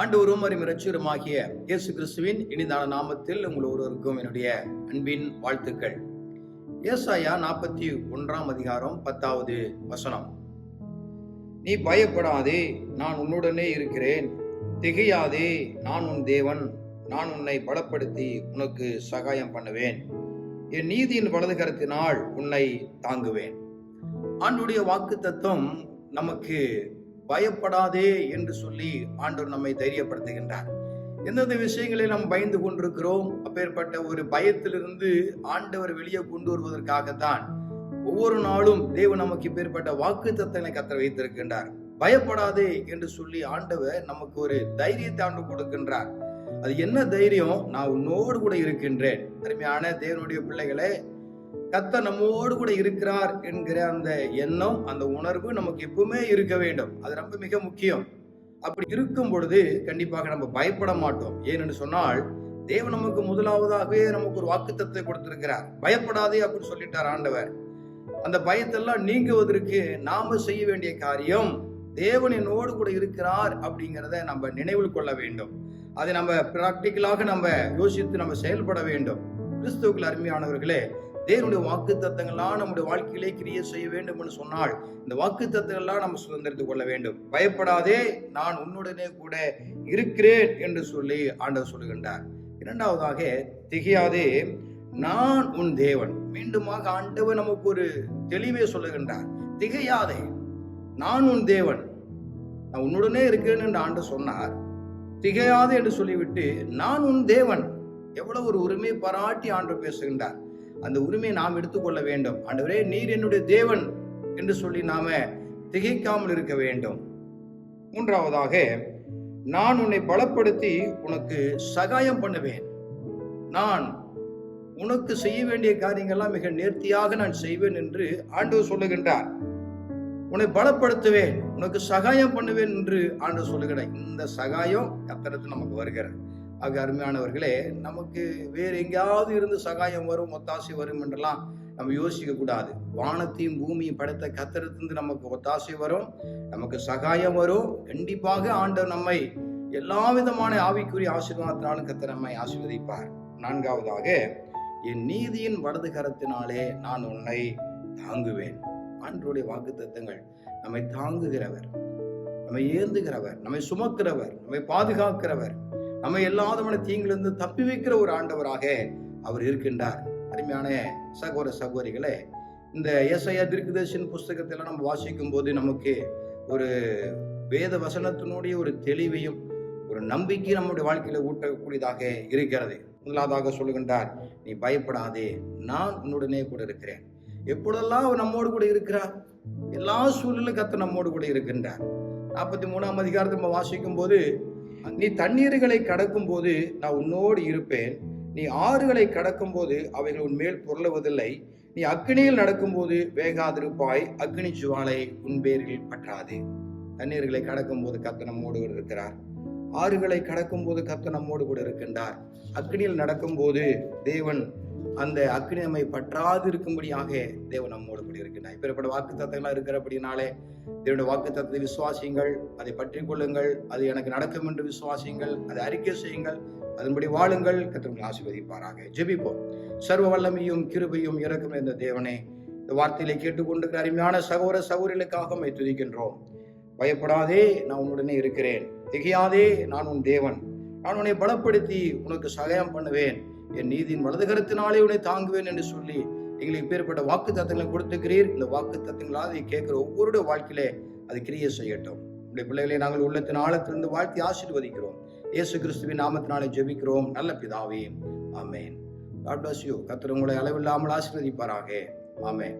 ஆண்டவரும் இரட்சகருமாகிய இயேசு கிறிஸ்துவின் இனிதான நாமத்தில் உங்கள் ஒருவருக்கும் என்னுடைய அன்பின் வாழ்த்துக்கள். ஏசாயா 41 அதிகாரம் 10வது வசனம். நீ பயப்படாதே, நான் உன்னுடனே இருக்கிறேன். திகையாதே, நான் உன் தேவன். நான் உன்னை பலப்படுத்தி உனக்கு சகாயம் பண்ணுவேன். என் நீதியின் வலது கரத்தினால் உன்னை தாங்குவேன். ஆண்டுடைய வாக்கு தத்துவம் நமக்கு பயப்படாதே என்று சொல்லி ஆண்டவர் நம்மை தைரியப்படுத்துகின்றார். எந்தெந்த விஷயங்களில் நாம் பயந்து கொண்டிருக்கிறோம், அப்பேற்பட்ட ஒரு பயத்திலிருந்து ஆண்டவர் வெளியே கொண்டு வருவதற்காகத்தான் ஒவ்வொரு நாளும் தேவன் நமக்கு இப்பேற்பட்ட வாக்கு தத்தங்களை கத்தர் வைத்திருக்கின்றார். பயப்படாதே என்று சொல்லி ஆண்டவர் நமக்கு ஒரு தைரியத்தை ஆண்டு கொடுக்கின்றார். அது என்ன தைரியம்? நான் உன்னோடு கூட இருக்கின்றேன். அருமையான தேவனுடைய பிள்ளைகளே, கர்த்தர் நம்மோடு கூட இருக்கிறார் என்கிற அந்த எண்ணம், அந்த உணர்வு நமக்கு எப்பவுமே இருக்க வேண்டும். அது ரொம்ப மிக முக்கியம். அப்படி இருக்கும் பொழுது கண்டிப்பாக நம்ம பயப்பட மாட்டோம். ஏனென்று சொன்னால் தேவன் நமக்கு முதலாவதாகவே நமக்கு ஒரு வாக்குத்தத்தத்தை கொடுத்திருக்கிறார். பயப்படாதே அப்படின்னு சொல்லிட்டார் ஆண்டவர். அந்த பயத்தெல்லாம் நீங்குவதற்கு நாம செய்ய வேண்டிய காரியம், தேவன் என்னோடு கூட இருக்கிறார் அப்படிங்கிறத நம்ம நினைவில் கொள்ள வேண்டும். அதை நம்ம பிராக்டிக்கலாக நம்ம யோசித்து நம்ம செயல்பட வேண்டும். கிறிஸ்துவுக்குள் அருமையானவர்களே, தேவனுடைய வாக்கு தத்தங்கள்லாம் நம்முடைய வாழ்க்கையிலே கிரியை செய்ய வேண்டும் என்று சொன்னால் இந்த வாக்கு தத்தங்கள்லாம் நம்ம சுதந்திரத்துக் கொள்ள வேண்டும். பயப்படாதே, நான் உன்னுடனே கூட இருக்கிறேன் என்று சொல்லி ஆண்டவர் சொல்லுகின்றார். இரண்டாவதாக, திகையாதே, நான் உன் தேவன். மீண்டுமாக ஆண்டவர் நமக்கு ஒரு தெளிவே சொல்லுகின்றார். திகையாதே, நான் உன் தேவன், நான் உன்னுடனே இருக்கிறேன் என்று ஆண்டவர் சொன்னார். திகையாதே என்று சொல்லிவிட்டு நான் உன் தேவன். எவ்வளவு ஒரு உரிமையை பாராட்டி ஆண்டவர் பேசுகின்றார். அந்த உரிமையை நாம் எடுத்துக்கொள்ள வேண்டும். ஆண்டவரே, நீர் என்னுடைய தேவன் என்று சொல்லி நாம திகைக்காமல் இருக்க வேண்டும். மூன்றாவதாக, நான் உன்னை பலப்படுத்தி உனக்கு சகாயம் பண்ணுவேன். நான் உனக்கு செய்ய வேண்டிய காரியங்கள்லாம் மிக நேர்த்தியாக நான் செய்வேன் என்று ஆண்டவர் சொல்லுகின்றார். உன்னை பலப்படுத்துவேன், உனக்கு சகாயம் பண்ணுவேன் என்று ஆண்டவர் சொல்லுகிறார். இந்த சகாயம் கர்த்தரிடத்தில் நமக்கு வருகிறது. ஆக அருமையானவர்களே, நமக்கு வேறு எங்கேயாவது இருந்து சகாயம் வரும், ஒத்தாசை வரும் என்றெல்லாம் நம்ம யோசிக்க கூடாது. வானத்தையும் பூமியும் படைத்த கர்த்தரிடத்திலிருந்து நமக்கு ஒத்தாசை வரும், நமக்கு சகாயம் வரும். கண்டிப்பாக ஆண்டவர் நம்மை எல்லா விதமான ஆவிக்குரிய ஆசீர்வாதத்தினாலும் கர்த்தர் நம்மை ஆசீர்வதிப்பார். நான்காவதாக, என் நீதியின் வலது கரத்தினாலே நான் உன்னை தாங்குவேன். ஆண்டவருடைய வாக்கு தத்தங்கள் நம்மை தாங்குகிறவர், நம்மை ஏந்துகிறவர், நம்மை சுமக்கிறவர், நம்மை பாதுகாக்கிறவர், நம்ம எல்லாதமான தீங்கிலிருந்து தப்பி வைக்கிற ஒரு ஆண்டவராக அவர் இருக்கின்றார். அருமையான சகோதர சகோதரிகளே, இந்த ஏசாயா தீர்க்கதரிசியின் புஸ்தகத்தில் நம்ம வாசிக்கும் போது நமக்கு ஒரு வேத வசனத்தினுடைய ஒரு தெளிவையும் ஒரு நம்பிக்கை நம்முடைய வாழ்க்கையில ஊட்டக்கூடியதாக இருக்கிறது. முதலாவதாக சொல்லுகின்றார், நீ பயப்படாதே, நான் உன்னுடனே கூட இருக்கிறேன். எப்பொழுதெல்லாம் அவர் நம்மோடு கூட இருக்கிறார், எல்லா சூழ்நிலையும் கர்த்தர் நம்மோடு கூட இருக்கின்றார். 43 அதிகாரத்தை நம்ம வாசிக்கும் போது, நீ தண்ணீர்களை கடக்கும் போது நான் உன்னோடு இருப்பேன். நீ ஆறுகளை கடக்கும் போது அவைகள் உன்மேல் புரளுவதில்லை. நீ அக்கினியில் நடக்கும் போது வேகாதிருப்பாய், அக்னி ஜுவாலை உன் பேரில் பற்றாது. தண்ணீர்களை கடக்கும் போது கர்த்தர் நம்மோடு கூட இருக்கிறார். ஆறுகளை கடக்கும் போது கர்த்தர் நம்மோடு கூட இருக்கின்றார். அக்னியில் நடக்கும் போது தேவன் அந்த அக்னி நம்மை பற்றாது இருக்கும்படியாக தேவன் நம்மோடு கூட இருக்கின்றார். இப்பேற்பட்ட வாக்கு தத்தங்களாக இருக்கிறபடினாலே தேவனுடைய வாக்கு தத்தத்தை விசுவாசியுங்கள், அதை பற்றி கொள்ளுங்கள். அது எனக்கு நடக்கும் என்று விசுவாசியுங்கள், அதை அறிக்கை செய்யுங்கள், அதன்படி வாழுங்கள். கர்த்தர் ஆசீர்வதிப்பாராக. ஜெபிப்போம். சர்வ வல்லமையும் கிருபையும் இரக்கம் நிறைந்த தேவனே, இந்த வார்த்தையிலே கேட்டுக்கொண்டிருக்கிற அருமையான சகோதர சகோதரிகளுக்காக உம்மை துதிக்கின்றோம். பயப்படாதே, நான் உன்னுடனே இருக்கிறேன். திகையாதே, நான் உன் தேவன். நான் உன்னை பலப்படுத்தி உனக்கு சகாயம் பண்ணுவேன். என் நீதியின் வலது கரத்தினாலே உன்னை தாங்குவேன் என்று சொல்லி எங்களுக்கு இப்பேற்பட்ட வாக்கு தத்தங்களை கொடுத்துக்கிறீர். இந்த வாக்கு தத்தங்களால் அதை கேட்கிற ஒவ்வொருடைய வாழ்க்கையிலே அது கிரியை செய்யட்டும். உடைய பிள்ளைகளை நாங்கள் உள்ளத்தின் ஆழத்திலிருந்து வாழ்த்தி ஆசீர்வதிக்கிறோம். இயேசு கிறிஸ்துவின் நாமத்தினாலே ஜெபிக்கிறோம் நல்ல பிதாவே, ஆமென். God bless you. கர்த்தர் உங்களை அளவில்லாமல் ஆசீர்வதிப்பாராக. ஆமென்.